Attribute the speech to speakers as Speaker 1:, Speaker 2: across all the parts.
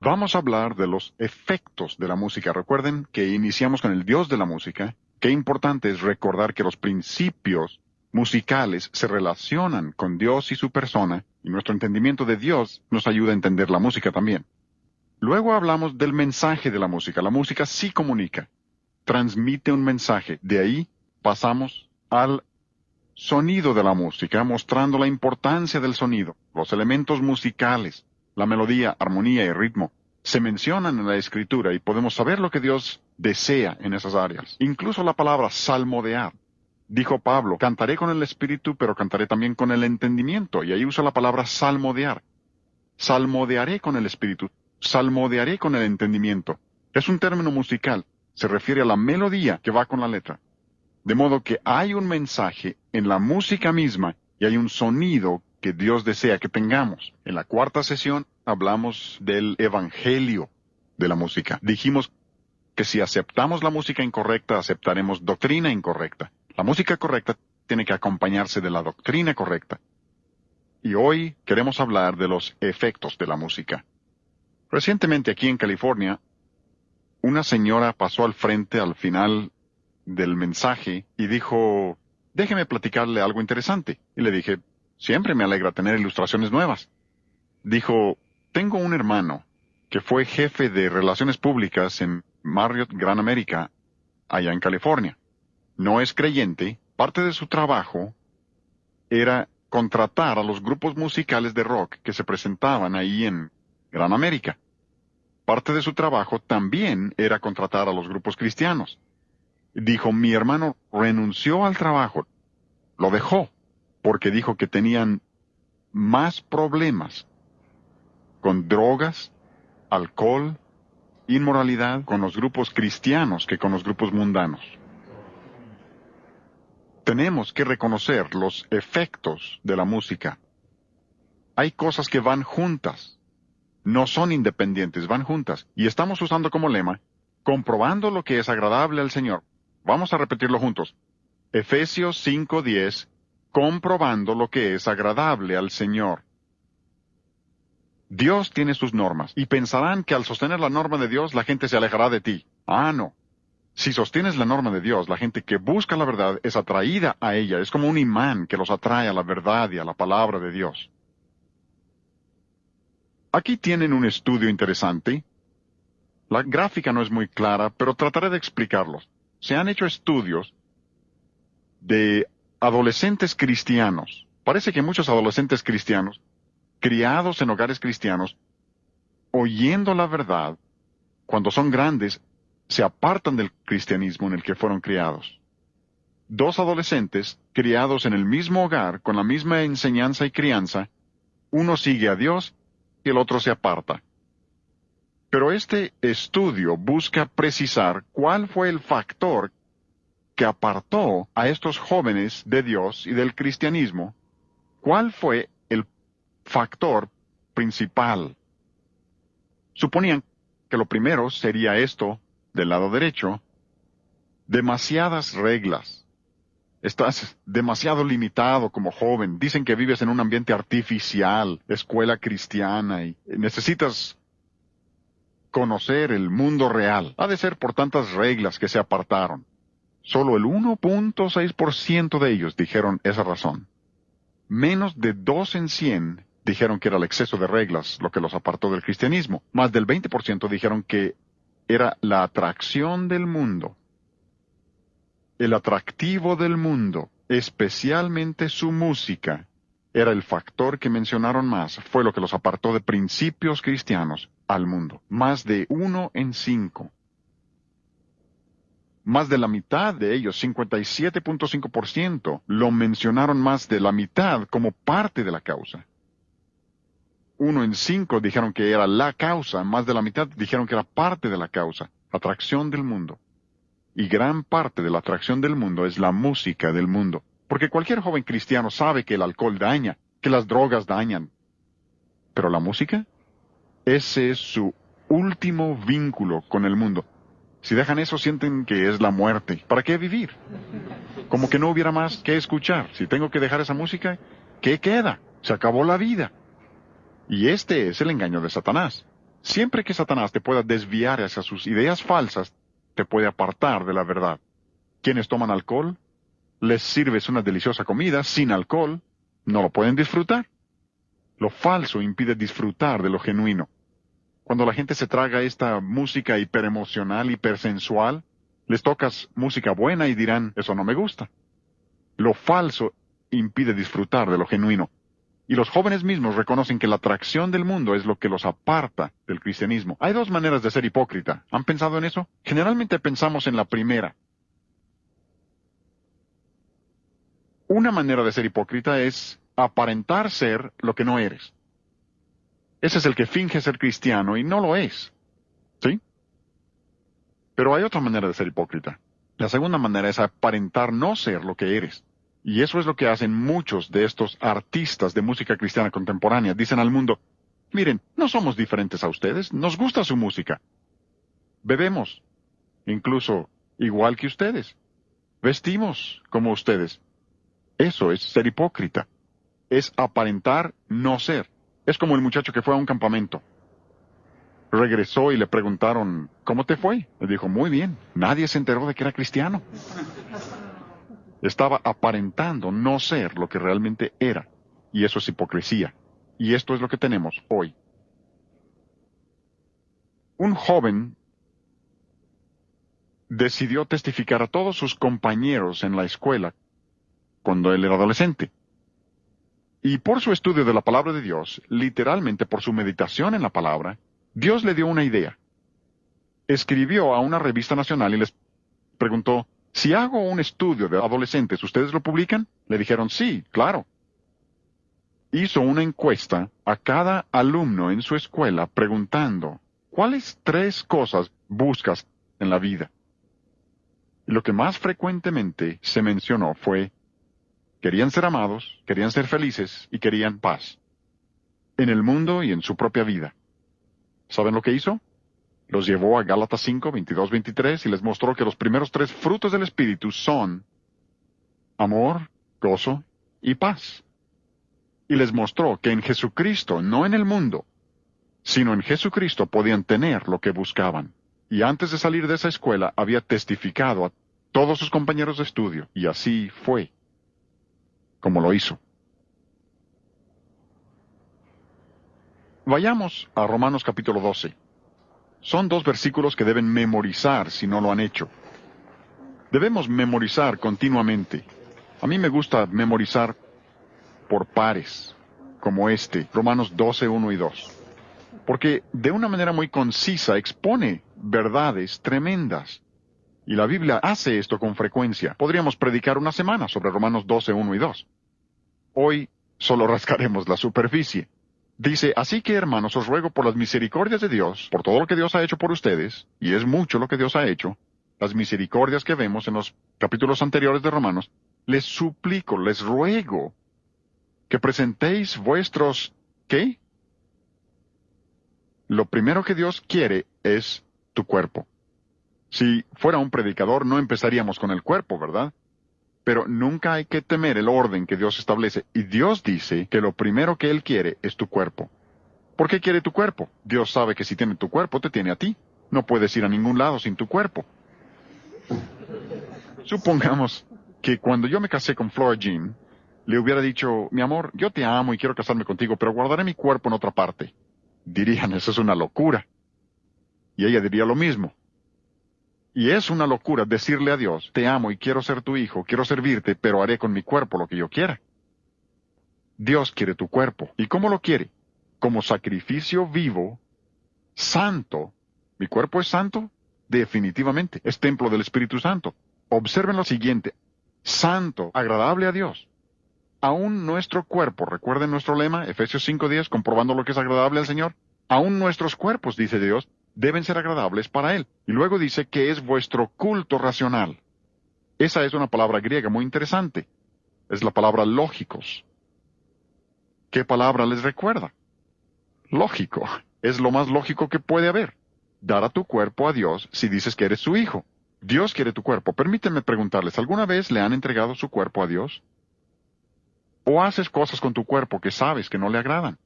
Speaker 1: Vamos a hablar de los efectos de la música. Recuerden que iniciamos con el Dios de la música. Qué importante es recordar que los principios musicales se relacionan con Dios y su persona, y nuestro entendimiento de Dios nos ayuda a entender la música también. Luego hablamos del mensaje de la música. La música sí comunica, transmite un mensaje. De ahí pasamos al sonido de la música, mostrando la importancia del sonido, los elementos musicales, la melodía, armonía y ritmo. Se mencionan en la Escritura y podemos saber lo que Dios desea en esas áreas. Incluso la palabra salmodiar. Dijo Pablo, cantaré con el espíritu, pero cantaré también con el entendimiento. Y ahí usa la palabra salmodiar. Salmodiaré con el espíritu, salmodiaré con el entendimiento. Es un término musical. Se refiere a la melodía que va con la letra. De modo que hay un mensaje en la música misma y hay un sonido que Dios desea que tengamos. En la cuarta sesión hablamos del evangelio de la música. Dijimos que si aceptamos la música incorrecta, aceptaremos doctrina incorrecta. La música correcta tiene que acompañarse de la doctrina correcta. Y hoy queremos hablar de los efectos de la música. Recientemente aquí en California, una señora pasó al frente al final del mensaje y dijo, déjeme platicarle algo interesante. Y le dije, siempre me alegra tener ilustraciones nuevas. Dijo, tengo un hermano que fue jefe de relaciones públicas en Marriott Gran América, allá en California. No es creyente, parte de su trabajo era contratar a los grupos musicales de rock que se presentaban ahí en Gran América. Parte de su trabajo también era contratar a los grupos cristianos. Dijo, mi hermano renunció al trabajo, lo dejó, porque dijo que tenían más problemas con drogas, alcohol, inmoralidad con los grupos cristianos que con los grupos mundanos. Tenemos que reconocer los efectos de la música. Hay cosas que van juntas, no son independientes, van juntas. Y estamos usando como lema, comprobando lo que es agradable al Señor. Vamos a repetirlo juntos. Efesios 5:10, comprobando lo que es agradable al Señor. Dios tiene sus normas, y pensarán que al sostener la norma de Dios la gente se alejará de ti. Ah, no. Si sostienes la norma de Dios, la gente que busca la verdad es atraída a ella. Es como un imán que los atrae a la verdad y a la palabra de Dios. Aquí tienen un estudio interesante. La gráfica no es muy clara, pero trataré de explicarlos. Se han hecho estudios de adolescentes cristianos. Parece que muchos adolescentes cristianos, criados en hogares cristianos, oyendo la verdad, cuando son grandes, se apartan del cristianismo en el que fueron criados. Dos adolescentes, criados en el mismo hogar, con la misma enseñanza y crianza, uno sigue a Dios y el otro se aparta. Pero este estudio busca precisar cuál fue el factor que apartó a estos jóvenes de Dios y del cristianismo. ¿Cuál fue el factor principal? Suponían que lo primero sería esto, del lado derecho, demasiadas reglas. Estás demasiado limitado como joven. Dicen que vives en un ambiente artificial, escuela cristiana, y necesitas conocer el mundo real. Ha de ser por tantas reglas que se apartaron. Solo el 1.6% de ellos dijeron esa razón. Menos de 2 en 100 dijeron que era el exceso de reglas lo que los apartó del cristianismo. Más del 20% dijeron que era la atracción del mundo. El atractivo del mundo, especialmente su música, era el factor que mencionaron más. Fue lo que los apartó de principios cristianos al mundo. Más de 1 en 5. Más de la mitad de ellos, 57.5%, lo mencionaron más de la mitad como parte de la causa. 1 en 5 dijeron que era la causa, más de la mitad dijeron que era parte de la causa, atracción del mundo. Y gran parte de la atracción del mundo es la música del mundo. Porque cualquier joven cristiano sabe que el alcohol daña, que las drogas dañan. Pero la música, ese es su último vínculo con el mundo. Si dejan eso, sienten que es la muerte. ¿Para qué vivir? Como que no hubiera más que escuchar. Si tengo que dejar esa música, ¿qué queda? Se acabó la vida. Y este es el engaño de Satanás. Siempre que Satanás te pueda desviar hacia sus ideas falsas, te puede apartar de la verdad. Quienes toman alcohol, les sirves una deliciosa comida sin alcohol, no lo pueden disfrutar. Lo falso impide disfrutar de lo genuino. Cuando la gente se traga esta música hiperemocional, hipersensual, les tocas música buena y dirán, eso no me gusta. Lo falso impide disfrutar de lo genuino. Y los jóvenes mismos reconocen que la atracción del mundo es lo que los aparta del cristianismo. Hay dos maneras de ser hipócrita. ¿Han pensado en eso? Generalmente pensamos en la primera. Una manera de ser hipócrita es aparentar ser lo que no eres. Ese es el que finge ser cristiano y no lo es. ¿Sí? Pero hay otra manera de ser hipócrita. La segunda manera es aparentar no ser lo que eres. Y eso es lo que hacen muchos de estos artistas de música cristiana contemporánea. Dicen al mundo, miren, no somos diferentes a ustedes, nos gusta su música. Bebemos, incluso igual que ustedes. Vestimos como ustedes. Eso es ser hipócrita. Es aparentar no ser. Es como el muchacho que fue a un campamento. Regresó y le preguntaron, ¿cómo te fue? Le dijo, muy bien. Nadie se enteró de que era cristiano. Estaba aparentando no ser lo que realmente era. Y eso es hipocresía. Y esto es lo que tenemos hoy. Un joven decidió testificar a todos sus compañeros en la escuela cuando él era adolescente. Y por su estudio de la palabra de Dios, literalmente por su meditación en la palabra, Dios le dio una idea. Escribió a una revista nacional y les preguntó, si hago un estudio de adolescentes, ¿ustedes lo publican? Le dijeron, sí, claro. Hizo una encuesta a cada alumno en su escuela preguntando, ¿cuáles 3 cosas buscas en la vida? Y lo que más frecuentemente se mencionó fue, querían ser amados, querían ser felices y querían paz. En el mundo y en su propia vida. ¿Saben lo que hizo? Los llevó a Gálatas 5, 22, 23 y les mostró que los primeros 3 frutos del Espíritu son amor, gozo y paz. Y les mostró que en Jesucristo, no en el mundo, sino en Jesucristo podían tener lo que buscaban. Y antes de salir de esa escuela había testificado a todos sus compañeros de estudio, y así fue como lo hizo. Vayamos a Romanos capítulo 12. Son 2 versículos que deben memorizar si no lo han hecho. Debemos memorizar continuamente. A mí me gusta memorizar por pares, como este, Romanos 12, 1 y 2. Porque de una manera muy concisa expone verdades tremendas. Y la Biblia hace esto con frecuencia. Podríamos predicar una semana sobre Romanos 12, 1 y 2. Hoy solo rascaremos la superficie. Dice, así que hermanos, os ruego por las misericordias de Dios, por todo lo que Dios ha hecho por ustedes, y es mucho lo que Dios ha hecho, las misericordias que vemos en los capítulos anteriores de Romanos, les suplico, les ruego, que presentéis vuestros, ¿qué? Lo primero que Dios quiere es tu cuerpo. Si fuera un predicador, no empezaríamos con el cuerpo, ¿verdad? Pero nunca hay que temer el orden que Dios establece. Y Dios dice que lo primero que Él quiere es tu cuerpo. ¿Por qué quiere tu cuerpo? Dios sabe que si tiene tu cuerpo, te tiene a ti. No puedes ir a ningún lado sin tu cuerpo. Supongamos que cuando yo me casé con Flora Jean, le hubiera dicho, mi amor, yo te amo y quiero casarme contigo, pero guardaré mi cuerpo en otra parte. Dirían, eso es una locura. Y ella diría lo mismo. Y es una locura decirle a Dios, te amo y quiero ser tu hijo, quiero servirte, pero haré con mi cuerpo lo que yo quiera. Dios quiere tu cuerpo. ¿Y cómo lo quiere? Como sacrificio vivo, santo. ¿Mi cuerpo es santo? Definitivamente. Es templo del Espíritu Santo. Observen lo siguiente. Santo, agradable a Dios. Aún nuestro cuerpo, recuerden nuestro lema, Efesios 5:10, comprobando lo que es agradable al Señor. Aún nuestros cuerpos, dice Dios, deben ser agradables para Él. Y luego dice que es vuestro culto racional. Esa es una palabra griega muy interesante. Es la palabra lógicos. ¿Qué palabra les recuerda? Lógico. Es lo más lógico que puede haber. Dar a tu cuerpo a Dios si dices que eres su hijo. Dios quiere tu cuerpo. Permítanme preguntarles, ¿alguna vez le han entregado su cuerpo a Dios? ¿O haces cosas con tu cuerpo que sabes que no le agradan?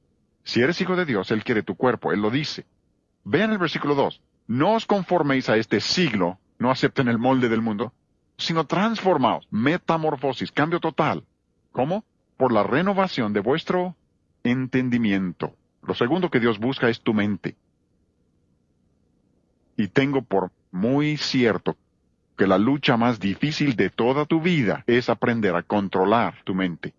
Speaker 1: Si eres hijo de Dios, Él quiere tu cuerpo, Él lo dice. Vean el versículo 2. No os conforméis a este siglo, no acepten el molde del mundo, sino transformaos, metamorfosis, cambio total. ¿Cómo? Por la renovación de vuestro entendimiento. Lo segundo que Dios busca es tu mente. Y tengo por muy cierto que la lucha más difícil de toda tu vida es aprender a controlar tu mente.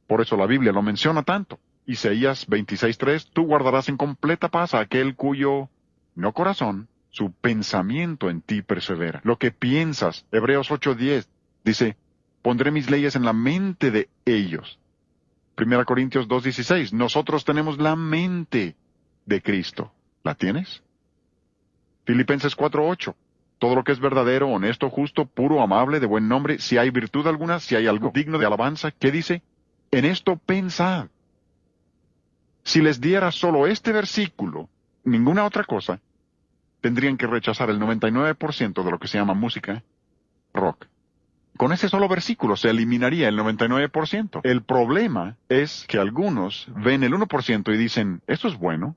Speaker 1: Por eso la Biblia lo menciona tanto. Isaías 26:3, tú guardarás en completa paz a aquel cuyo, no corazón, su pensamiento en ti persevera. Lo que piensas, Hebreos 8:10, dice, pondré mis leyes en la mente de ellos. 1 Corintios 2:16, nosotros tenemos la mente de Cristo. ¿La tienes? Filipenses 4:8, todo lo que es verdadero, honesto, justo, puro, amable, de buen nombre, si hay virtud alguna, si hay algo digno de alabanza, ¿qué dice? En esto pensad. Si les diera solo este versículo, ninguna otra cosa, tendrían que rechazar el 99% de lo que se llama música rock. Con ese solo versículo se eliminaría el 99%. El problema es que algunos ven el 1% y dicen, ¿eso es bueno?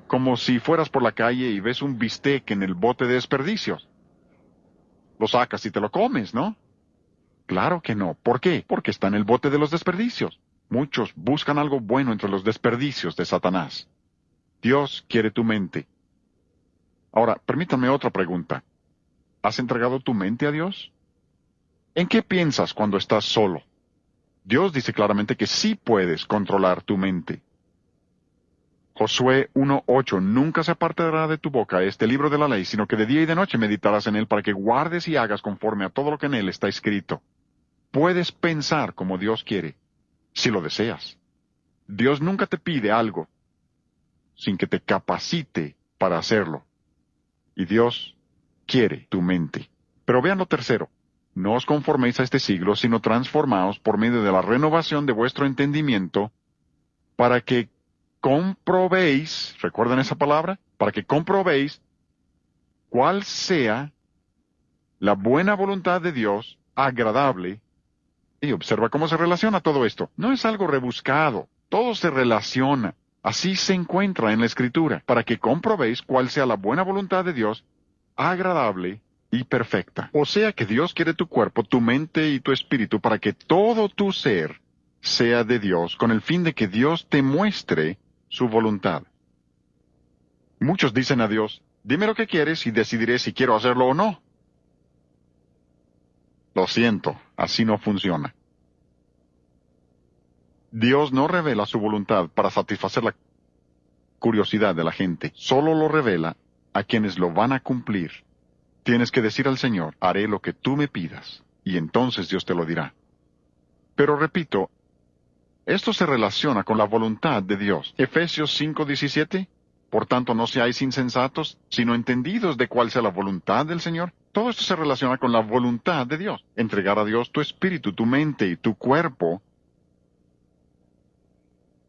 Speaker 1: Como si fueras por la calle y ves un bistec en el bote de desperdicios. Lo sacas y te lo comes, ¿no? Claro que no. ¿Por qué? Porque está en el bote de los desperdicios. Muchos buscan algo bueno entre los desperdicios de Satanás. Dios quiere tu mente. Ahora, permítanme otra pregunta. ¿Has entregado tu mente a Dios? ¿En qué piensas cuando estás solo? Dios dice claramente que sí puedes controlar tu mente. Josué 1:8, nunca se apartará de tu boca este libro de la ley, sino que de día y de noche meditarás en él para que guardes y hagas conforme a todo lo que en él está escrito. Puedes pensar como Dios quiere, si lo deseas. Dios nunca te pide algo sin que te capacite para hacerlo. Y Dios quiere tu mente. Pero vean lo tercero. No os conforméis a este siglo, sino transformaos por medio de la renovación de vuestro entendimiento, para que comprobéis, ¿recuerdan esa palabra? Para que comprobéis cuál sea la buena voluntad de Dios, agradable. Y observa cómo se relaciona todo esto. No es algo rebuscado, todo se relaciona. Así se encuentra en la Escritura, para que comprobéis cuál sea la buena voluntad de Dios, agradable y perfecta. O sea que Dios quiere tu cuerpo, tu mente y tu espíritu para que todo tu ser sea de Dios, con el fin de que Dios te muestre su voluntad. Muchos dicen a Dios, dime lo que quieres y decidiré si quiero hacerlo o no. Lo siento, así no funciona. Dios no revela su voluntad para satisfacer la curiosidad de la gente, solo lo revela a quienes lo van a cumplir. Tienes que decir al Señor, haré lo que tú me pidas, y entonces Dios te lo dirá. Pero repito, esto se relaciona con la voluntad de Dios. Efesios 5:17, por tanto no seáis insensatos, sino entendidos de cuál sea la voluntad del Señor. Todo esto se relaciona con la voluntad de Dios. Entregar a Dios tu espíritu, tu mente y tu cuerpo,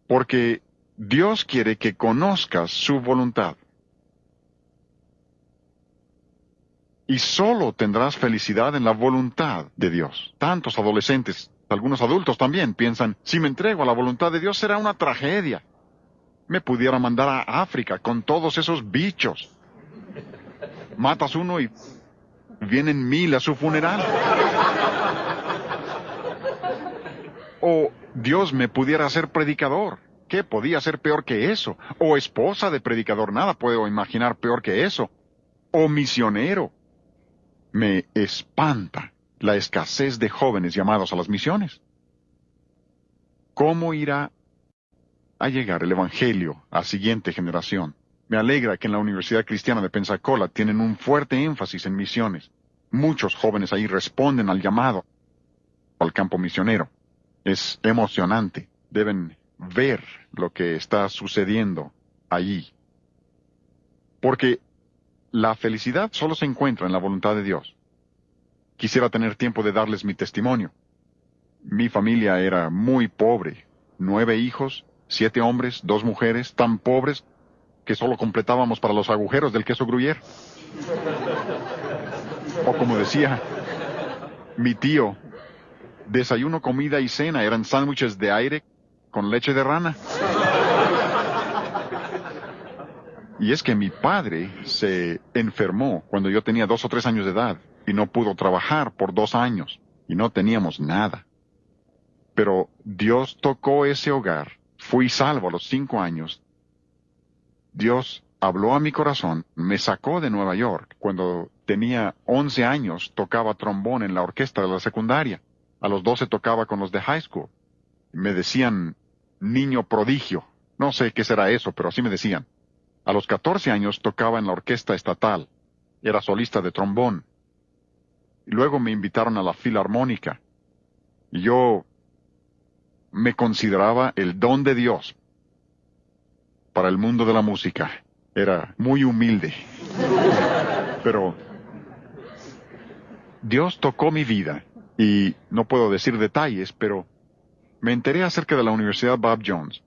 Speaker 1: porque Dios quiere que conozcas su voluntad. Y solo tendrás felicidad en la voluntad de Dios. Tantos adolescentes, algunos adultos también, piensan, si me entrego a la voluntad de Dios será una tragedia. Me pudiera mandar a África con todos esos bichos. Matas uno y vienen 1000 a su funeral. O Dios me pudiera hacer predicador. ¿Qué podía ser peor que eso? O esposa de predicador, nada puedo imaginar peor que eso. O misionero. Me espanta la escasez de jóvenes llamados a las misiones. ¿Cómo irá a llegar el Evangelio a la siguiente generación? Me alegra que en la Universidad Cristiana de Pensacola tienen un fuerte énfasis en misiones. Muchos jóvenes ahí responden al llamado al campo misionero. Es emocionante. Deben ver lo que está sucediendo allí. Porque la felicidad solo se encuentra en la voluntad de Dios. Quisiera tener tiempo de darles mi testimonio. Mi familia era muy pobre. 9 hijos, 7 hombres, 2 mujeres, tan pobres que solo completábamos para los agujeros del queso Gruyère. O como decía mi tío, desayuno, comida y cena eran sándwiches de aire con leche de rana. Y es que mi padre se enfermó cuando yo tenía 2 o 3 años de edad y no pudo trabajar por 2 años y no teníamos nada. Pero Dios tocó ese hogar. Fui salvo a los 5 años. Dios habló a mi corazón, me sacó de Nueva York. Cuando tenía 11 años tocaba trombón en la orquesta de la secundaria. A los 12 tocaba con los de high school. Me decían niño prodigio. No sé qué será eso, pero así me decían. A los 14 años tocaba en la orquesta estatal. Era solista de trombón. Y luego me invitaron a la filarmónica. Y yo me consideraba el don de Dios para el mundo de la música. Era muy humilde. Pero Dios tocó mi vida. Y no puedo decir detalles, pero me enteré acerca de la Universidad Bob Jones.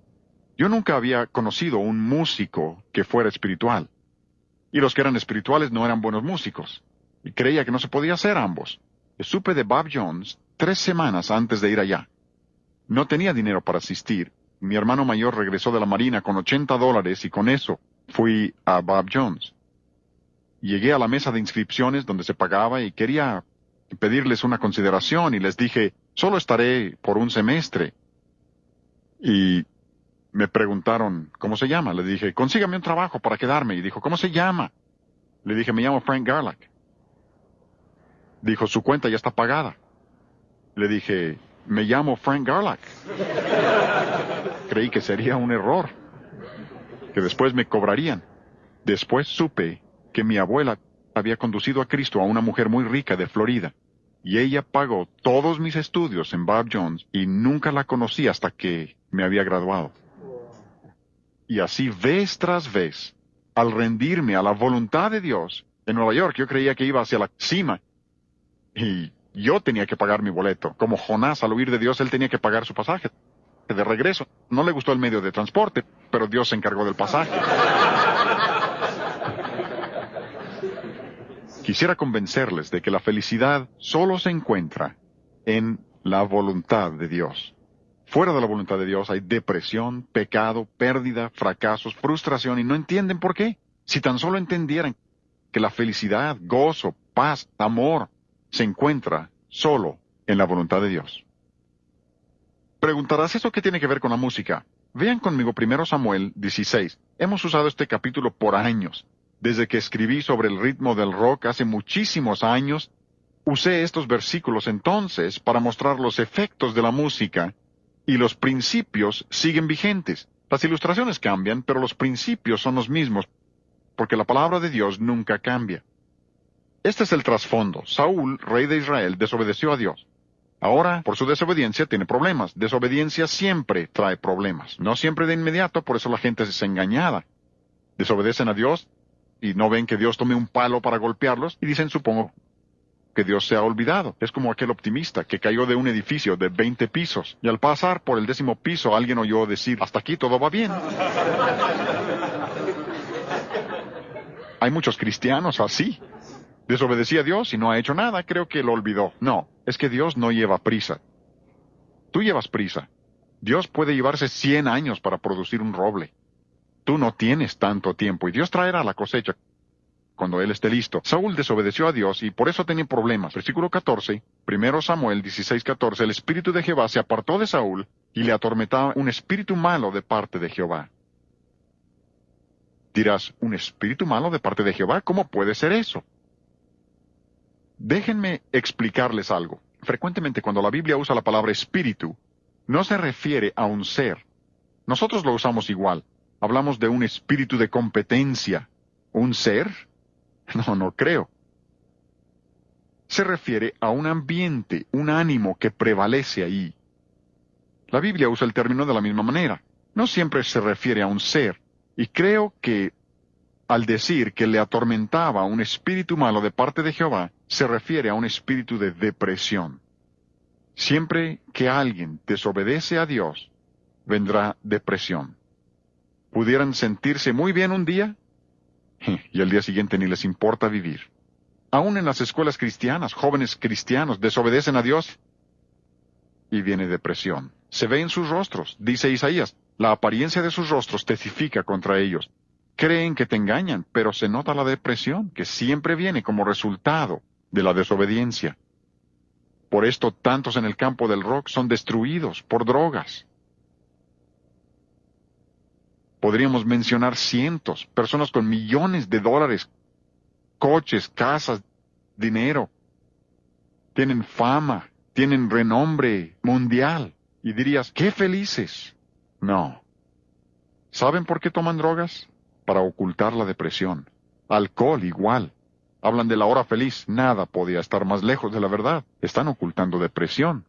Speaker 1: Yo nunca había conocido un músico que fuera espiritual. Y los que eran espirituales no eran buenos músicos. Y creía que no se podía hacer ambos. Supe de Bob Jones 3 semanas antes de ir allá. No tenía dinero para asistir. Mi hermano mayor regresó de la Marina con $80 y con eso fui a Bob Jones. Llegué a la mesa de inscripciones donde se pagaba y quería pedirles una consideración y les dije, solo estaré por un semestre. Y me preguntaron, ¿cómo se llama? Le dije, consígame un trabajo para quedarme. Y dijo, ¿cómo se llama? Le dije, me llamo Frank Garlock. Dijo, su cuenta ya está pagada. Le dije, me llamo Frank Garlock. Creí que sería un error, que después me cobrarían. Después supe que mi abuela había conducido a Cristo a una mujer muy rica de Florida, y ella pagó todos mis estudios en Bob Jones y nunca la conocí hasta que me había graduado. Y así vez tras vez, al rendirme a la voluntad de Dios, en Nueva York yo creía que iba hacia la cima, y yo tenía que pagar mi boleto. Como Jonás al huir de Dios, él tenía que pagar su pasaje de regreso. No le gustó el medio de transporte, pero Dios se encargó del pasaje. Quisiera convencerles de que la felicidad solo se encuentra en la voluntad de Dios. Fuera de la voluntad de Dios hay depresión, pecado, pérdida, fracasos, frustración y no entienden por qué. Si tan solo entendieran que la felicidad, gozo, paz, amor se encuentra solo en la voluntad de Dios. Preguntarás, ¿eso qué tiene que ver con la música? Vean conmigo 1 Samuel 16. Hemos usado este capítulo por años. Desde que escribí sobre el ritmo del rock hace muchísimos años, usé estos versículos entonces para mostrar los efectos de la música y los principios siguen vigentes. Las ilustraciones cambian, pero los principios son los mismos, porque la palabra de Dios nunca cambia. Este es el trasfondo. Saúl, rey de Israel, desobedeció a Dios. Ahora, por su desobediencia, tiene problemas. Desobediencia siempre trae problemas. No siempre de inmediato, por eso la gente es engañada. Desobedecen a Dios y no ven que Dios tome un palo para golpearlos y dicen, supongo que Dios se ha olvidado. Es como aquel optimista que cayó de un edificio de 20 pisos y al pasar por el 10º piso alguien oyó decir, hasta aquí todo va bien. Hay muchos cristianos así. Desobedecí a Dios y no ha hecho nada, creo que lo olvidó. No, es que Dios no lleva prisa. Tú llevas prisa. Dios puede llevarse 100 años para producir un roble. Tú no tienes tanto tiempo y Dios traerá la cosecha cuando Él esté listo. Saúl desobedeció a Dios y por eso tenía problemas. Versículo 14, 1 Samuel 16:14, el espíritu de Jehová se apartó de Saúl y le atormentaba un espíritu malo de parte de Jehová. Dirás, ¿un espíritu malo de parte de Jehová? ¿Cómo puede ser eso? Déjenme explicarles algo. Frecuentemente cuando la Biblia usa la palabra espíritu, no se refiere a un ser. Nosotros lo usamos igual. Hablamos de un espíritu de competencia. ¿Un ser? No creo. Se refiere a un ambiente, un ánimo que prevalece ahí. La Biblia usa el término de la misma manera. No siempre se refiere a un ser. Y creo que al decir que le atormentaba un espíritu malo de parte de Jehová, se refiere a un espíritu de depresión. Siempre que alguien desobedece a Dios, vendrá depresión. Pudieran sentirse muy bien un día, y al día siguiente ni les importa vivir. Aún en las escuelas cristianas, jóvenes cristianos desobedecen a Dios, y viene depresión. Se ve en sus rostros, dice Isaías, la apariencia de sus rostros testifica contra ellos. creen que te engañan, pero se nota la depresión que siempre viene como resultado de la desobediencia. Por esto tantos en el campo del rock son destruidos por drogas. Podríamos mencionar cientos, personas con millones de dólares, coches, casas, dinero. Tienen fama, tienen renombre mundial. Y dirías, ¡qué felices! No. ¿Saben por qué toman drogas? Para ocultar la depresión. Alcohol igual. Hablan de la hora feliz. Nada podía estar más lejos de la verdad. Están ocultando depresión.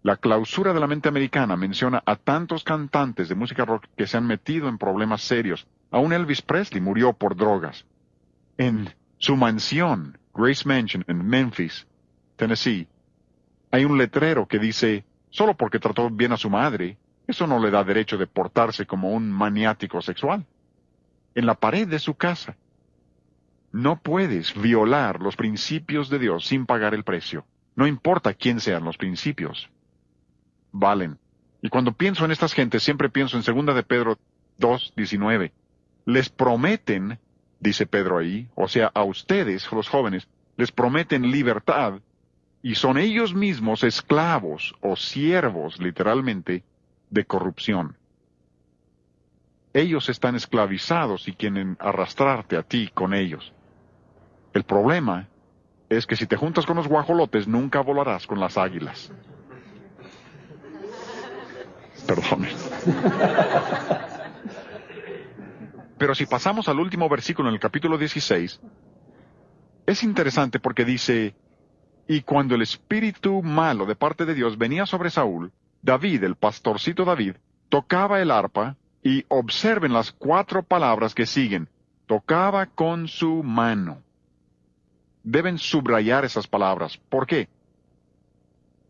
Speaker 1: La clausura de la mente americana menciona a tantos cantantes de música rock que se han metido en problemas serios. Aún Elvis Presley murió por drogas. En su mansión, Grace Mansion, en Memphis, Tennessee, hay un letrero que dice, solo porque trató bien a su madre, eso no le da derecho de portarse como un maniático sexual. En la pared de su casa. No puedes violar los principios de Dios sin pagar el precio. No importa quién sean los principios. Valen. Y cuando pienso en estas gentes, siempre pienso en 2 de Pedro 2:19. Les prometen, dice Pedro ahí, o sea, a ustedes, los jóvenes, les prometen libertad, y son ellos mismos esclavos o siervos, literalmente, de corrupción. Ellos están esclavizados y quieren arrastrarte a ti con ellos. El problema es que si te juntas con los guajolotes, nunca volarás con las águilas. Perdón. Pero si pasamos al último versículo en el capítulo 16, es interesante porque dice, y cuando el espíritu malo de parte de Dios venía sobre Saúl, David, el pastorcito David, tocaba el arpa, y observen las 4 palabras que siguen, tocaba con su mano. Deben subrayar esas palabras. ¿Por qué?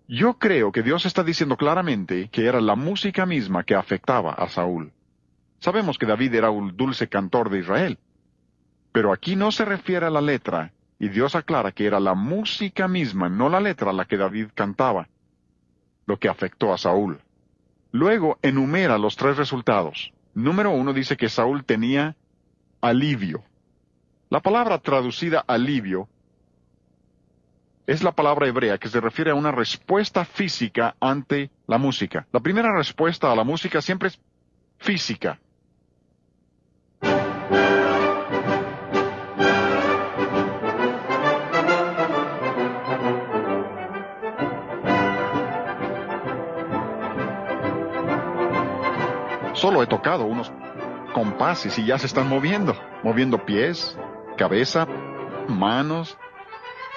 Speaker 1: Yo creo que Dios está diciendo claramente que era la música misma que afectaba a Saúl. Sabemos que David era un dulce cantor de Israel, pero aquí no se refiere a la letra, y Dios aclara que era la música misma, no la letra la que David cantaba, lo que afectó a Saúl. Luego enumera los 3 resultados. Número 1 dice que Saúl tenía alivio. La palabra traducida alivio es la palabra hebrea que se refiere a una respuesta física ante la música. La primera respuesta a la música siempre es física. Solo he tocado unos compases y ya se están moviendo pies, cabeza, manos.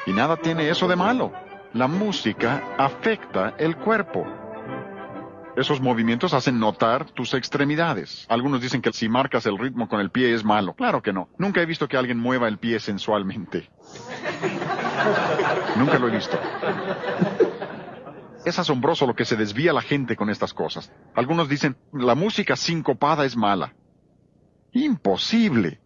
Speaker 1: Y nada tiene eso de malo. La música afecta el cuerpo. Esos movimientos hacen notar tus extremidades. Algunos dicen que si marcas el ritmo con el pie es malo. Claro que no. Nunca he visto que alguien mueva el pie sensualmente. Nunca lo he visto. Es asombroso lo que se desvía la gente con estas cosas. Algunos dicen, la música sincopada es mala. Imposible.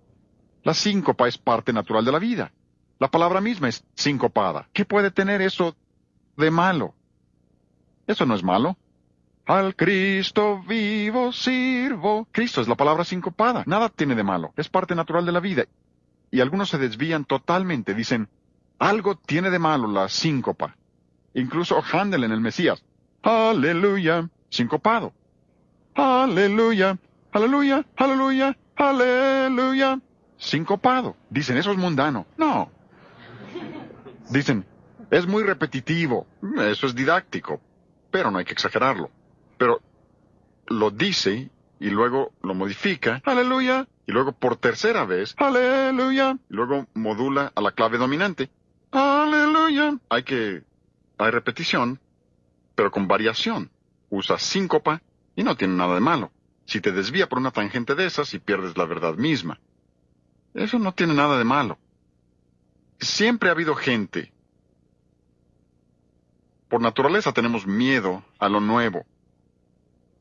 Speaker 1: La síncopa es parte natural de la vida. La palabra misma es sincopada. ¿Qué puede tener eso de malo? Eso no es malo. Al Cristo vivo sirvo. Cristo es la palabra sincopada. Nada tiene de malo. Es parte natural de la vida. Y algunos se desvían totalmente. Dicen, algo tiene de malo la síncopa. Incluso Handel en el Mesías. Aleluya. Sincopado. Aleluya. Aleluya. Aleluya. Aleluya. Sincopado. Dicen, eso es mundano. No. Dicen, es muy repetitivo. Eso es didáctico. Pero no hay que exagerarlo. Pero lo dice y luego lo modifica. Aleluya. Y luego por tercera vez. Aleluya. Y luego modula a la clave dominante. Aleluya. Hay repetición, pero con variación. Usa síncopa y no tiene nada de malo. Si te desvía por una tangente de esas y pierdes la verdad misma. Eso no tiene nada de malo. Siempre ha habido gente. Por naturaleza tenemos miedo a lo nuevo.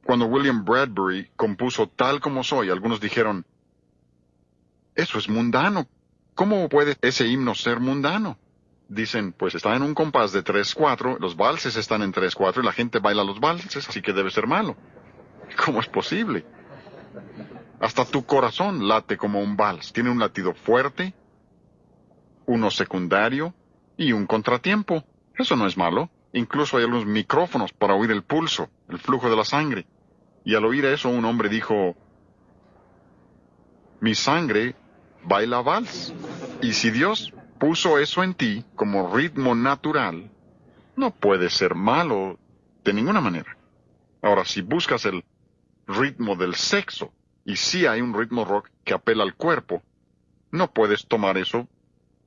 Speaker 1: Cuando William Bradbury compuso Tal como soy, algunos dijeron, eso es mundano. ¿Cómo puede ese himno ser mundano? Dicen, pues está en un compás de 3/4, los valses están en 3/4 y la gente baila los valses, así que debe ser malo. ¿Cómo es posible? Hasta tu corazón late como un vals. Tiene un latido fuerte, uno secundario y un contratiempo. Eso no es malo. Incluso hay algunos micrófonos para oír el pulso, el flujo de la sangre. Y al oír eso, un hombre dijo, mi sangre baila vals. Y si Dios puso eso en ti como ritmo natural, no puede ser malo de ninguna manera. Ahora, si buscas el ritmo del sexo, y sí hay un ritmo rock que apela al cuerpo, no puedes tomar eso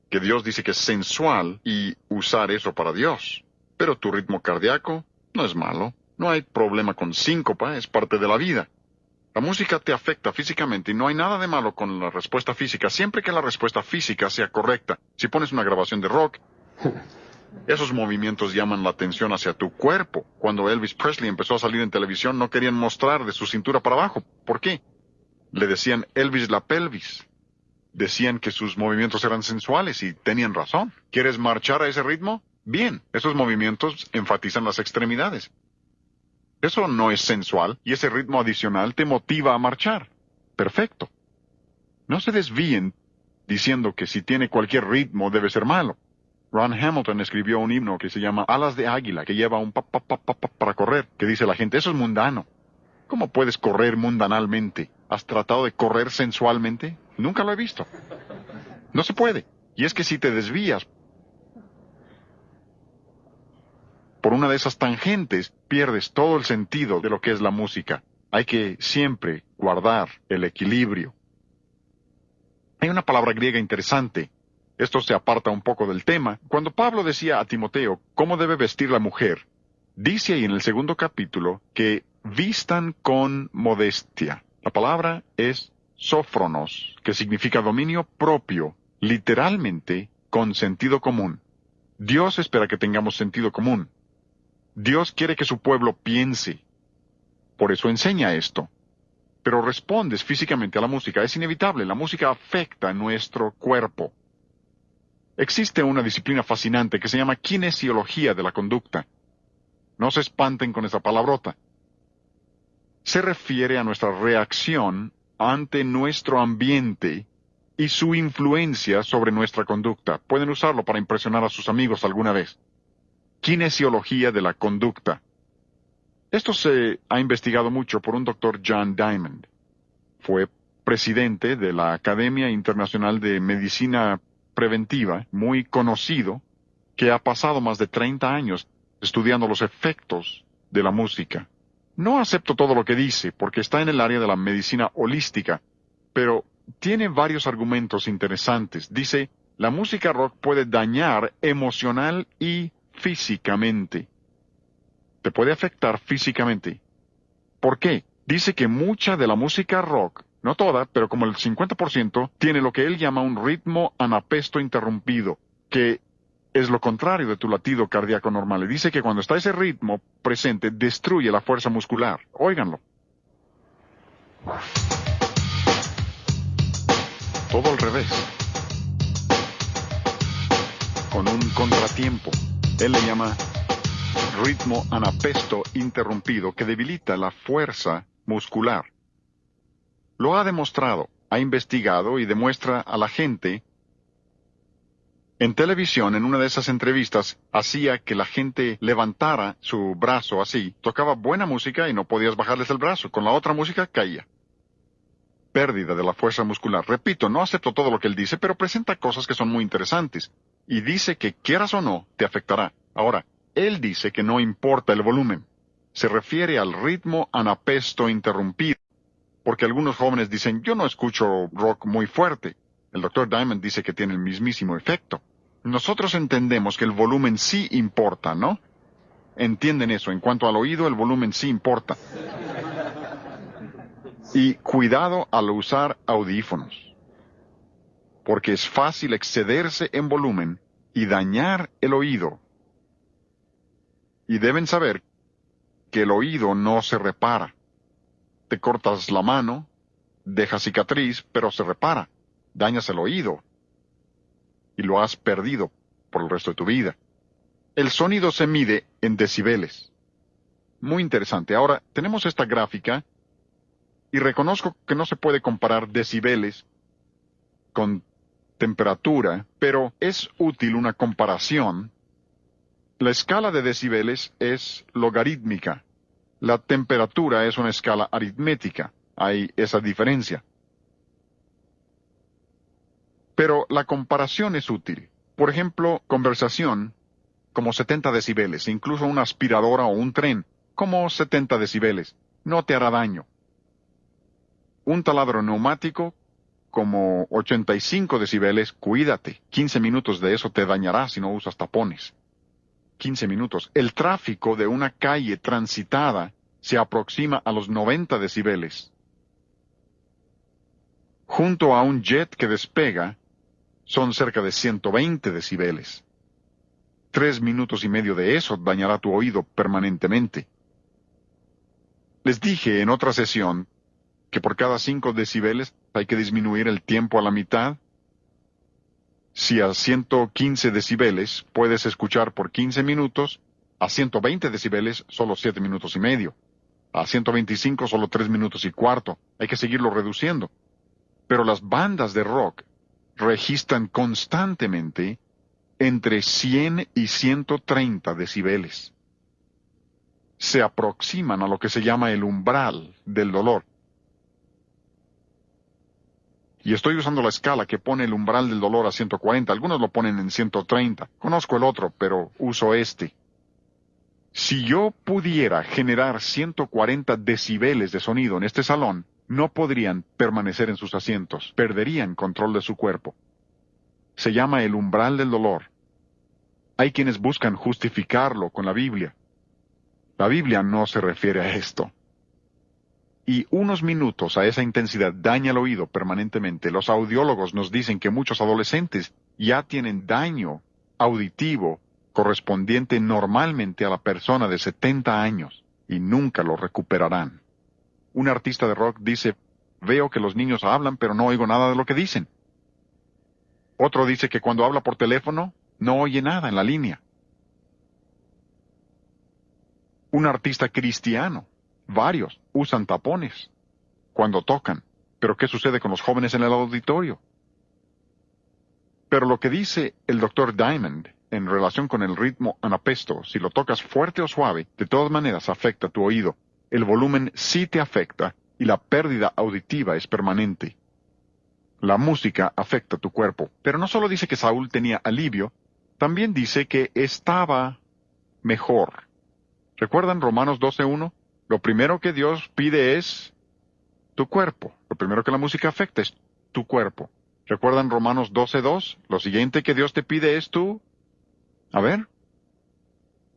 Speaker 1: que Dios dice que es sensual y usar eso para Dios. Pero tu ritmo cardíaco no es malo. No hay problema con síncopa, es parte de la vida. La música te afecta físicamente y no hay nada de malo con la respuesta física, siempre que la respuesta física sea correcta. Si pones una grabación de rock, esos movimientos llaman la atención hacia tu cuerpo. Cuando Elvis Presley empezó a salir en televisión, no querían mostrar de su cintura para abajo. ¿Por qué? Le decían Elvis la pelvis. Decían que sus movimientos eran sensuales y tenían razón. ¿Quieres marchar a ese ritmo? Bien, esos movimientos enfatizan las extremidades. Eso no es sensual y ese ritmo adicional te motiva a marchar. Perfecto. No se desvíen diciendo que si tiene cualquier ritmo debe ser malo. Ron Hamilton escribió un himno que se llama Alas de Águila, que lleva un pa pa pa pa pa para correr, que dice la gente, eso es mundano. ¿Cómo puedes correr mundanalmente? ¿Has tratado de correr sensualmente? Nunca lo he visto. No se puede. Y es que si te desvías por una de esas tangentes, pierdes todo el sentido de lo que es la música. Hay que siempre guardar el equilibrio. Hay una palabra griega interesante. Esto se aparta un poco del tema. Cuando Pablo decía a Timoteo cómo debe vestir la mujer, dice ahí en el 2 capítulo que vistan con modestia. La palabra es sófronos, que significa dominio propio, literalmente con sentido común. Dios espera que tengamos sentido común. Dios quiere que su pueblo piense. Por eso enseña esto. Pero respondes físicamente a la música. Es inevitable. La música afecta a nuestro cuerpo. Existe una disciplina fascinante que se llama kinesiología de la conducta. No se espanten con esa palabrota. Se refiere a nuestra reacción ante nuestro ambiente y su influencia sobre nuestra conducta. Pueden usarlo para impresionar a sus amigos alguna vez. Kinesiología de la conducta. Esto se ha investigado mucho por un doctor John Diamond. Fue presidente de la Academia Internacional de Medicina Preventiva, muy conocido, que ha pasado más de 30 años estudiando los efectos de la música. No acepto todo lo que dice, porque está en el área de la medicina holística, pero tiene varios argumentos interesantes. Dice, la música rock puede dañar emocional y físicamente. Te puede afectar físicamente. ¿Por qué? Dice que mucha de la música rock, no toda, pero como el 50%, tiene lo que él llama un ritmo anapesto interrumpido, que es lo contrario de tu latido cardíaco normal. Y dice que cuando está ese ritmo presente, destruye la fuerza muscular. Óiganlo. Todo al revés. Con un contratiempo. Él le llama ritmo anapesto interrumpido, que debilita la fuerza muscular. Lo ha demostrado, ha investigado y demuestra a la gente. En televisión, en una de esas entrevistas, hacía que la gente levantara su brazo así. Tocaba buena música y no podías bajarles el brazo. Con la otra música caía. Pérdida de la fuerza muscular. Repito, no acepto todo lo que él dice, pero presenta cosas que son muy interesantes. Y dice que, quieras o no, te afectará. Ahora, él dice que no importa el volumen. Se refiere al ritmo anapesto interrumpido. Porque algunos jóvenes dicen, yo no escucho rock muy fuerte. El Dr. Diamond dice que tiene el mismísimo efecto. Nosotros entendemos que el volumen sí importa, ¿no? Entienden eso. En cuanto al oído, el volumen sí importa. Y cuidado al usar audífonos. Porque es fácil excederse en volumen y dañar el oído. Y deben saber que el oído no se repara. Te cortas la mano, deja cicatriz, pero se repara. Dañas el oído. Y lo has perdido por el resto de tu vida. El sonido se mide en decibeles. Muy interesante. Ahora, tenemos esta gráfica Y reconozco que no se puede comparar decibeles con temperatura, pero es útil una comparación. La escala de decibeles es logarítmica. La temperatura es una escala aritmética. Hay esa diferencia. Pero la comparación es útil. Por ejemplo, conversación, como 70 decibeles, incluso una aspiradora o un tren, como 70 decibeles, no te hará daño. Un taladro neumático, como 85 decibeles, cuídate. 15 minutos de eso te dañará si no usas tapones. 15 minutos. El tráfico de una calle transitada se aproxima a los 90 decibeles. Junto a un jet que despega, son cerca de 120 decibeles. 3 minutos y medio de eso dañará tu oído permanentemente. Les dije en otra sesión que por cada 5 decibeles hay que disminuir el tiempo a la mitad. Si a 115 decibeles puedes escuchar por 15 minutos, a 120 decibeles solo 7 minutos y medio. A 125 solo 3 minutos y cuarto. Hay que seguirlo reduciendo. Pero las bandas de rock registran constantemente entre 100 y 130 decibeles. Se aproximan a lo que se llama el umbral del dolor. Y estoy usando la escala que pone el umbral del dolor a 140. Algunos lo ponen en 130. Conozco el otro, pero uso este. Si yo pudiera generar 140 decibeles de sonido en este salón, no podrían permanecer en sus asientos. Perderían control de su cuerpo. Se llama el umbral del dolor. Hay quienes buscan justificarlo con la Biblia. La Biblia no se refiere a esto. Y unos minutos a esa intensidad daña el oído permanentemente. Los audiólogos nos dicen que muchos adolescentes ya tienen daño auditivo correspondiente normalmente a la persona de 70 años y nunca lo recuperarán. Un artista de rock dice, veo que los niños hablan pero no oigo nada de lo que dicen. Otro dice que cuando habla por teléfono no oye nada en la línea. Un artista cristiano, varios, usan tapones cuando tocan. Pero ¿qué sucede con los jóvenes en el auditorio? Pero lo que dice el Dr. Diamond en relación con el ritmo anapesto, si lo tocas fuerte o suave, de todas maneras afecta tu oído. El volumen sí te afecta y la pérdida auditiva es permanente. La música afecta tu cuerpo. Pero no solo dice que Saúl tenía alivio, también dice que estaba mejor. ¿Recuerdan Romanos 12:1? Lo primero que Dios pide es tu cuerpo. Lo primero que la música afecta es tu cuerpo. ¿Recuerdan Romanos 12:2? Lo siguiente que Dios te pide es tu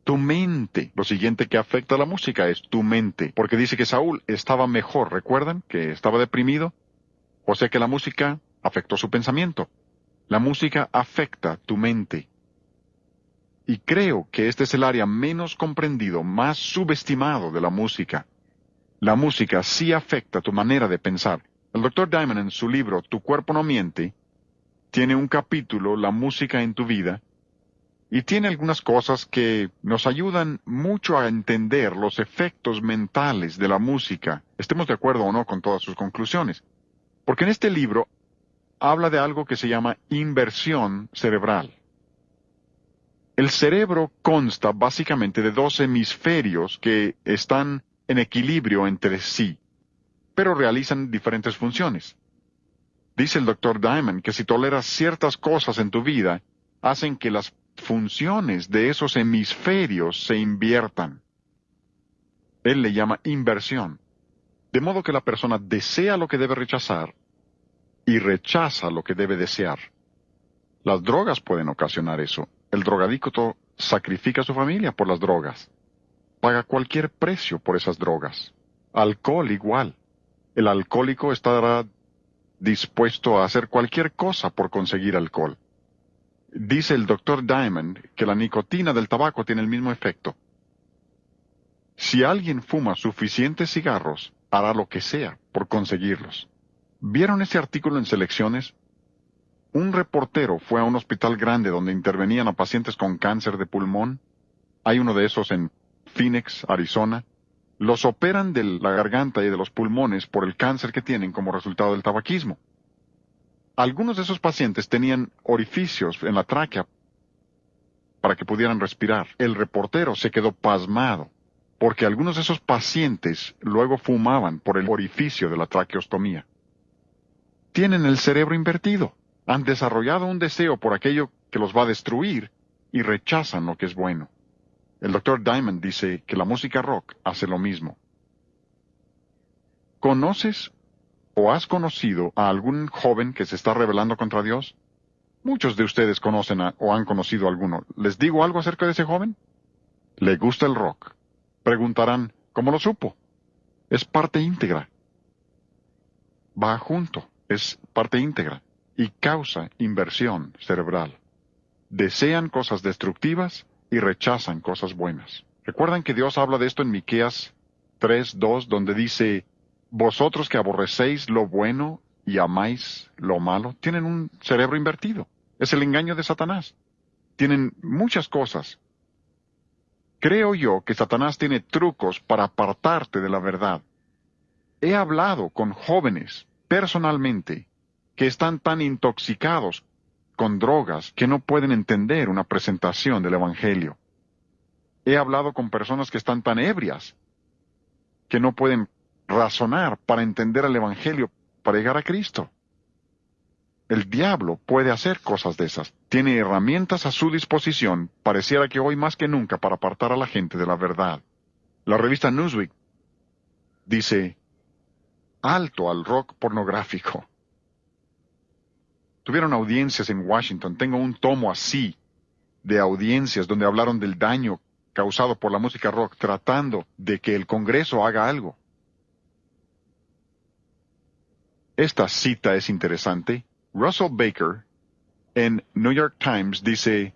Speaker 1: mente. Lo siguiente que afecta a la música es tu mente. Porque dice que Saúl estaba mejor. ¿Recuerdan que estaba deprimido? O sea que la música afectó su pensamiento. La música afecta tu mente. Y creo que este es el área menos comprendido, más subestimado de la música. La música sí afecta tu manera de pensar. El Dr. Diamond en su libro Tu cuerpo no miente, tiene un capítulo, La música en tu vida, y tiene algunas cosas que nos ayudan mucho a entender los efectos mentales de la música, estemos de acuerdo o no con todas sus conclusiones. Porque en este libro habla de algo que se llama inversión cerebral. El cerebro consta básicamente de 2 hemisferios que están en equilibrio entre sí, pero realizan diferentes funciones. Dice el Dr. Diamond que si toleras ciertas cosas en tu vida, hacen que las funciones de esos hemisferios se inviertan. Él le llama inversión. De modo que la persona desea lo que debe rechazar y rechaza lo que debe desear. Las drogas pueden ocasionar eso. El drogadicto sacrifica a su familia por las drogas. Paga cualquier precio por esas drogas. Alcohol igual. El alcohólico estará dispuesto a hacer cualquier cosa por conseguir alcohol. Dice el Dr. Diamond que la nicotina del tabaco tiene el mismo efecto. Si alguien fuma suficientes cigarros, hará lo que sea por conseguirlos. ¿Vieron ese artículo en Selecciones? Un reportero fue a un hospital grande donde intervenían a pacientes con cáncer de pulmón. Hay uno de esos en Phoenix, Arizona. Los operan de la garganta y de los pulmones por el cáncer que tienen como resultado del tabaquismo. Algunos de esos pacientes tenían orificios en la tráquea para que pudieran respirar. El reportero se quedó pasmado, porque algunos de esos pacientes luego fumaban por el orificio de la traqueostomía. Tienen el cerebro invertido. Han desarrollado un deseo por aquello que los va a destruir y rechazan lo que es bueno. El Dr. Diamond dice que la música rock hace lo mismo. ¿Conoces o has conocido a algún joven que se está rebelando contra Dios? Muchos de ustedes conocen o han conocido a alguno. ¿Les digo algo acerca de ese joven? Le gusta el rock. Preguntarán, ¿cómo lo supo? Es parte íntegra. Va junto, es parte íntegra y causa inversión cerebral. Desean cosas destructivas y rechazan cosas buenas. ¿Recuerdan que Dios habla de esto en Miqueas 3:2, donde dice, vosotros que aborrecéis lo bueno y amáis lo malo, tienen un cerebro invertido? Es el engaño de Satanás. Tienen muchas cosas. Creo yo que Satanás tiene trucos para apartarte de la verdad. He hablado con jóvenes, personalmente, que están tan intoxicados con drogas que no pueden entender una presentación del Evangelio. He hablado con personas que están tan ebrias que no pueden razonar para entender el Evangelio, para llegar a Cristo. El diablo puede hacer cosas de esas. Tiene herramientas a su disposición, pareciera que hoy más que nunca, para apartar a la gente de la verdad. La revista Newsweek dice, alto al rock pornográfico. Tuvieron audiencias en Washington. Tengo un tomo así de audiencias donde hablaron del daño causado por la música rock, tratando de que el Congreso haga algo. Esta cita es interesante. Russell Baker, en New York Times, dice,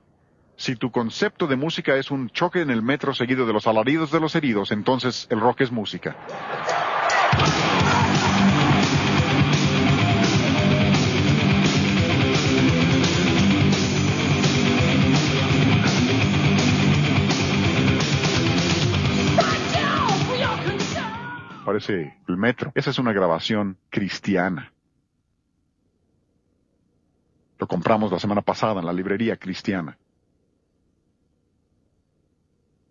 Speaker 1: si tu concepto de música es un choque en el metro seguido de los alaridos de los heridos, entonces el rock es música. Parece el metro. Esa es una grabación cristiana. Lo compramos la semana pasada en la librería cristiana.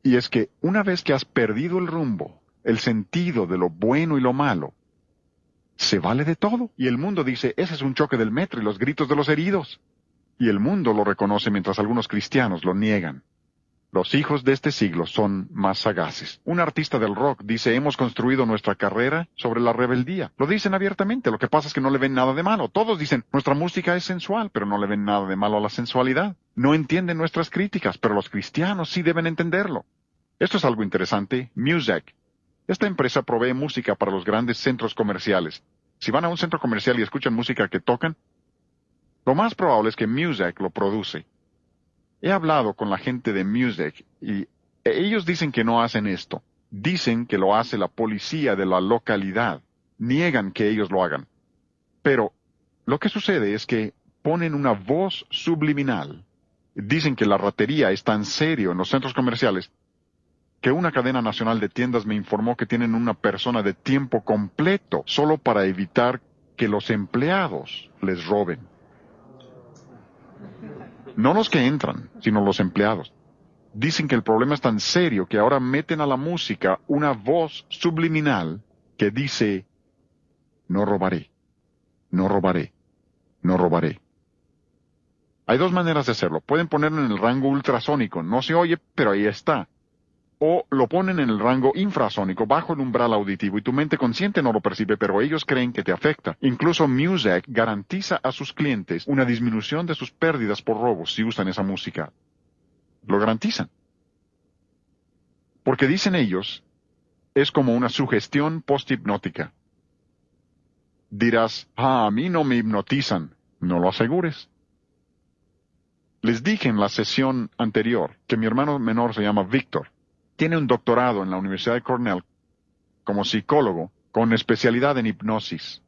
Speaker 1: Y es que una vez que has perdido el rumbo, el sentido de lo bueno y lo malo, se vale de todo. Y el mundo dice, ese es un choque del metro y los gritos de los heridos. Y el mundo lo reconoce mientras algunos cristianos lo niegan. Los hijos de este siglo son más sagaces. Un artista del rock dice, hemos construido nuestra carrera sobre la rebeldía. Lo dicen abiertamente, lo que pasa es que no le ven nada de malo. Todos dicen, nuestra música es sensual, pero no le ven nada de malo a la sensualidad. No entienden nuestras críticas, pero los cristianos sí deben entenderlo. Esto es algo interesante. Muzak. Esta empresa provee música para los grandes centros comerciales. Si van a un centro comercial y escuchan música que tocan, lo más probable es que Muzak lo produce. He hablado con la gente de Muzak y ellos dicen que no hacen esto. Dicen que lo hace la policía de la localidad. Niegan que ellos lo hagan. Pero lo que sucede es que ponen una voz subliminal. Dicen que la ratería es tan serio en los centros comerciales que una cadena nacional de tiendas me informó que tienen una persona de tiempo completo solo para evitar que los empleados les roben. No los que entran, sino los empleados. Dicen que el problema es tan serio que ahora meten a la música una voz subliminal que dice, no robaré, no robaré, no robaré. Hay dos maneras de hacerlo. Pueden ponerlo en el rango ultrasónico, no se oye, pero ahí está. O lo ponen en el rango infrasónico, bajo el umbral auditivo, y tu mente consciente no lo percibe, pero ellos creen que te afecta. Incluso Muzak garantiza a sus clientes una disminución de sus pérdidas por robos si usan esa música. Lo garantizan. Porque dicen ellos, es como una sugestión post-hipnótica. Dirás, a mí no me hipnotizan. No lo asegures. Les dije en la sesión anterior que mi hermano menor se llama Víctor. Tiene un doctorado en la Universidad de Cornell como psicólogo con especialidad en hipnosis.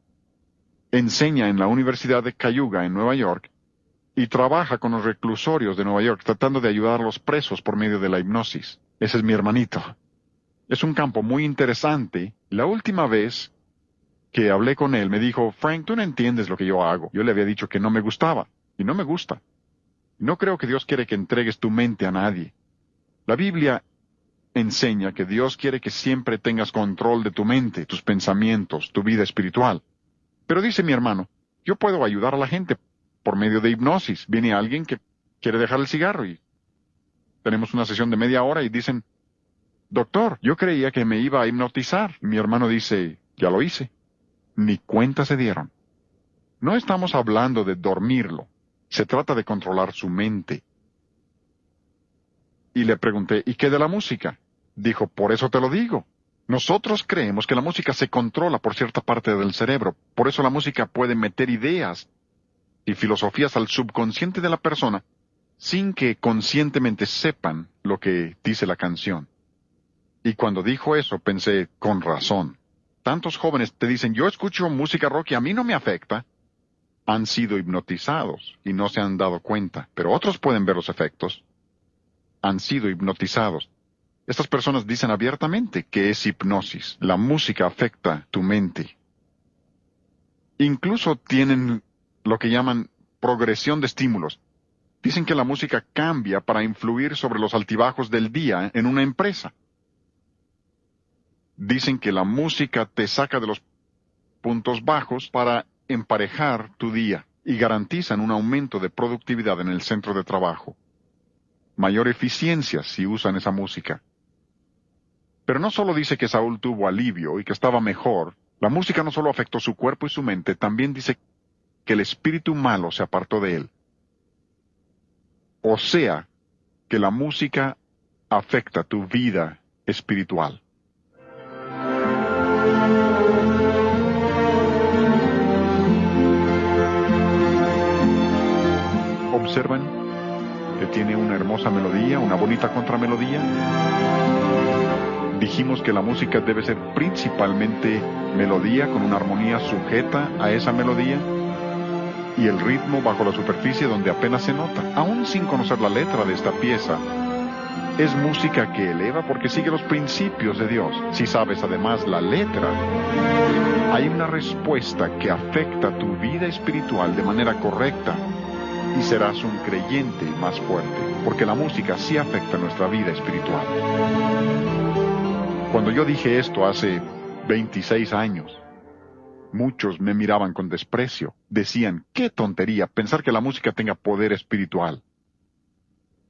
Speaker 1: Enseña en la Universidad de Cayuga en Nueva York y trabaja con los reclusorios de Nueva York tratando de ayudar a los presos por medio de la hipnosis. Ese es mi hermanito. Es un campo muy interesante. La última vez que hablé con él me dijo, Frank, tú no entiendes lo que yo hago. Yo le había dicho que no me gustaba, y no me gusta. No creo que Dios quiere que entregues tu mente a nadie. La Biblia enseña que Dios quiere que siempre tengas control de tu mente, tus pensamientos, tu vida espiritual. Pero dice mi hermano, yo puedo ayudar a la gente por medio de hipnosis. Viene alguien que quiere dejar el cigarro y tenemos una sesión de media hora y dicen, doctor, yo creía que me iba a hipnotizar. Mi hermano dice, ya lo hice. Ni cuenta se dieron. No estamos hablando de dormirlo. Se trata de controlar su mente. Y le pregunté, ¿y qué de la música? Dijo, por eso te lo digo. Nosotros creemos que la música se controla por cierta parte del cerebro. Por eso la música puede meter ideas y filosofías al subconsciente de la persona sin que conscientemente sepan lo que dice la canción. Y cuando dijo eso pensé, con razón. Tantos jóvenes te dicen, yo escucho música rock y a mí no me afecta. Han sido hipnotizados y no se han dado cuenta, pero otros pueden ver los efectos. Han sido hipnotizados. Estas personas dicen abiertamente que es hipnosis. La música afecta tu mente. Incluso tienen lo que llaman progresión de estímulos. Dicen que la música cambia para influir sobre los altibajos del día en una empresa. Dicen que la música te saca de los puntos bajos para emparejar tu día y garantizan un aumento de productividad en el centro de trabajo. Mayor eficiencia si usan esa música. Pero no solo dice que Saúl tuvo alivio y que estaba mejor, la música no solo afectó su cuerpo y su mente, también dice que el espíritu malo se apartó de él. O sea, que la música afecta tu vida espiritual. Observan que tiene una hermosa melodía, una bonita contramelodía. Dijimos que la música debe ser principalmente melodía con una armonía sujeta a esa melodía y el ritmo bajo la superficie donde apenas se nota. Aún sin conocer la letra de esta pieza, es música que eleva porque sigue los principios de Dios. Si sabes además la letra, hay una respuesta que afecta tu vida espiritual de manera correcta y serás un creyente más fuerte, porque la música sí afecta nuestra vida espiritual. Cuando yo dije esto hace 26 años, muchos me miraban con desprecio. Decían, qué tontería pensar que la música tenga poder espiritual.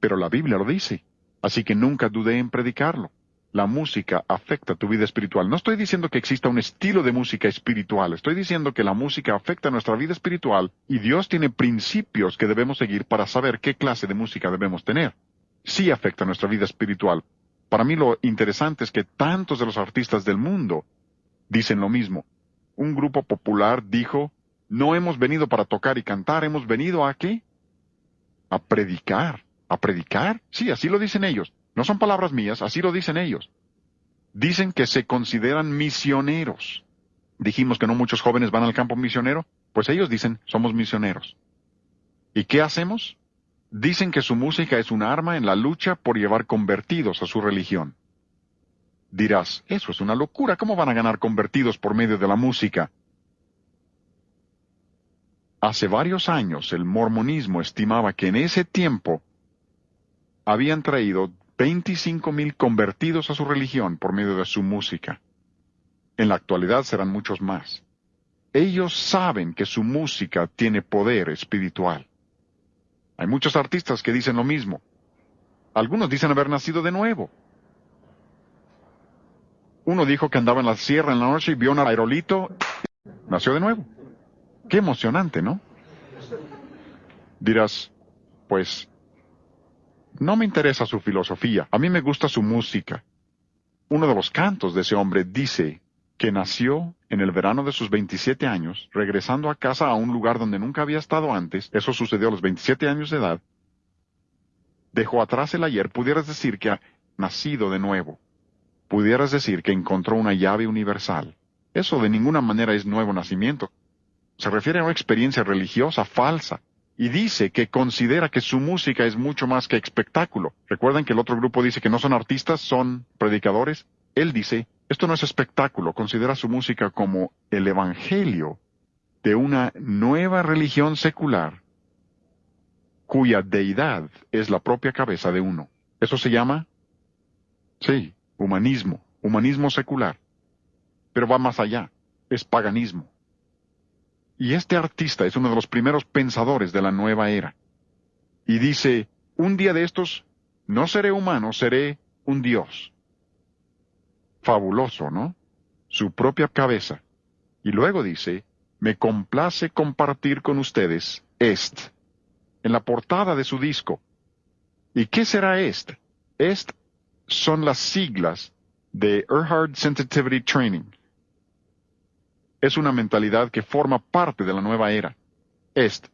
Speaker 1: Pero la Biblia lo dice, así que nunca dudé en predicarlo. La música afecta tu vida espiritual. No estoy diciendo que exista un estilo de música espiritual, estoy diciendo que la música afecta nuestra vida espiritual y Dios tiene principios que debemos seguir para saber qué clase de música debemos tener. Sí afecta nuestra vida espiritual. Para mí lo interesante es que tantos de los artistas del mundo dicen lo mismo. Un grupo popular dijo, no hemos venido para tocar y cantar, hemos venido ¿a qué? A predicar. ¿A predicar? Sí, así lo dicen ellos. No son palabras mías, así lo dicen ellos. Dicen que se consideran misioneros. Dijimos que no muchos jóvenes van al campo misionero, pues ellos dicen, somos misioneros. ¿Y qué hacemos? Dicen que su música es un arma en la lucha por llevar convertidos a su religión. Dirás, eso es una locura, ¿cómo van a ganar convertidos por medio de la música? Hace varios años el mormonismo estimaba que en ese tiempo habían traído 25,000 convertidos a su religión por medio de su música. En la actualidad serán muchos más. Ellos saben que su música tiene poder espiritual. Hay muchos artistas que dicen lo mismo. Algunos dicen haber nacido de nuevo. Uno dijo que andaba en la sierra en la noche y vio un aerolito. Nació de nuevo. Qué emocionante, ¿no? Dirás, pues, no me interesa su filosofía, a mí me gusta su música. Uno de los cantos de ese hombre dice que nació en el verano de sus 27 años, regresando a casa a un lugar donde nunca había estado antes. Eso sucedió a los 27 años de edad. Dejó atrás el ayer, pudieras decir que ha nacido de nuevo. Pudieras decir que encontró una llave universal. Eso de ninguna manera es nuevo nacimiento. Se refiere a una experiencia religiosa falsa. Y dice que considera que su música es mucho más que espectáculo. ¿Recuerdan que el otro grupo dice que no son artistas, son predicadores? Él dice, esto no es espectáculo, considera su música como el evangelio de una nueva religión secular cuya deidad es la propia cabeza de uno. Eso se llama, sí, humanismo, humanismo secular. Pero va más allá, es paganismo. Y este artista es uno de los primeros pensadores de la nueva era. Y dice, un día de estos, no seré humano, seré un dios. Fabuloso, ¿no? Su propia cabeza. Y luego dice, me complace compartir con ustedes en la portada de su disco. ¿Y qué será est? Est son las siglas de Erhard Sensitivity Training. Es una mentalidad que forma parte de la nueva era. Est.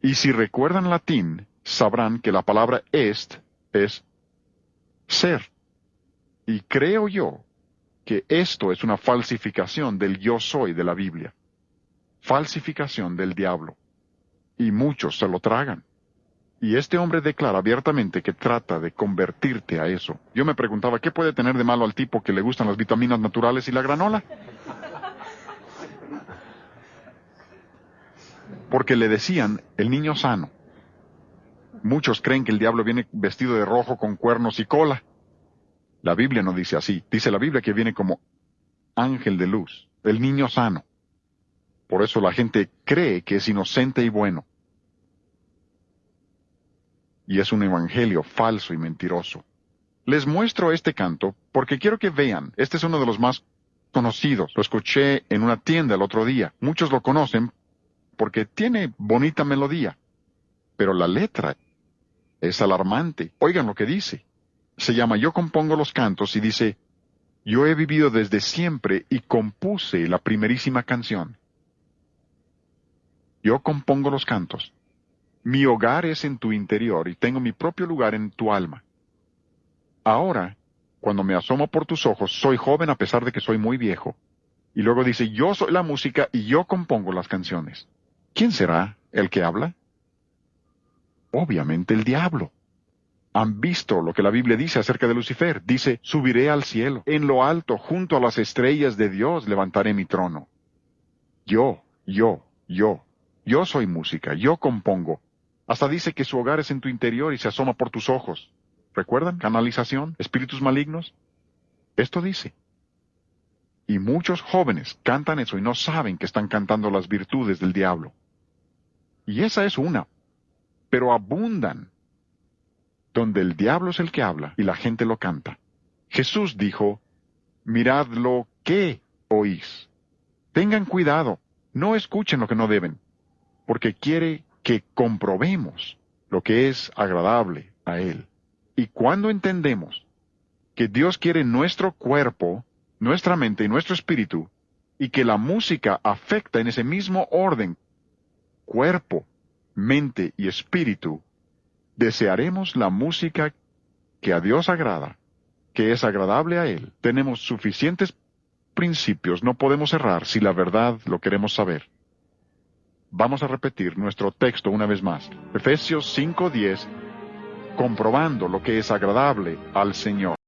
Speaker 1: Y si recuerdan latín, sabrán que la palabra est es ser. Y creo yo que esto es una falsificación del yo soy de la Biblia. Falsificación del diablo. Y muchos se lo tragan. Y este hombre declara abiertamente que trata de convertirte a eso. Yo me preguntaba, ¿qué puede tener de malo al tipo que le gustan las vitaminas naturales y la granola? Porque le decían el niño sano. Muchos creen que el diablo viene vestido de rojo con cuernos y cola. La Biblia no dice así. Dice la Biblia que viene como ángel de luz, el niño sano. Por eso la gente cree que es inocente y bueno. Y es un evangelio falso y mentiroso. Les muestro este canto porque quiero que vean. Este es uno de los más conocidos. Lo escuché en una tienda el otro día. Muchos lo conocen porque tiene bonita melodía. Pero la letra es alarmante. Oigan lo que dice. Se llama Yo compongo los cantos y dice, yo he vivido desde siempre y compuse la primerísima canción. Yo compongo los cantos. Mi hogar es en tu interior y tengo mi propio lugar en tu alma. Ahora, cuando me asomo por tus ojos, soy joven a pesar de que soy muy viejo. Y luego dice, yo soy la música y yo compongo las canciones. ¿Quién será el que habla? Obviamente el diablo. ¿Han visto lo que la Biblia dice acerca de Lucifer? Dice, subiré al cielo, en lo alto, junto a las estrellas de Dios, levantaré mi trono. Yo soy música, yo compongo. Hasta dice que su hogar es en tu interior y se asoma por tus ojos. ¿Recuerdan? Canalización, espíritus malignos. Esto dice. Y muchos jóvenes cantan eso y no saben que están cantando las virtudes del diablo. Y esa es una. Pero abundan donde el diablo es el que habla y la gente lo canta. Jesús dijo, mirad lo que oís. Tengan cuidado, no escuchen lo que no deben, porque quiere que comprobemos lo que es agradable a Él. Y cuando entendemos que Dios quiere nuestro cuerpo, nuestra mente y nuestro espíritu, y que la música afecta en ese mismo orden, cuerpo, mente y espíritu, desearemos la música que a Dios agrada, que es agradable a Él. Tenemos suficientes principios, no podemos errar si la verdad lo queremos saber. Vamos a repetir nuestro texto una vez más. Efesios 5:10, comprobando lo que es agradable al Señor.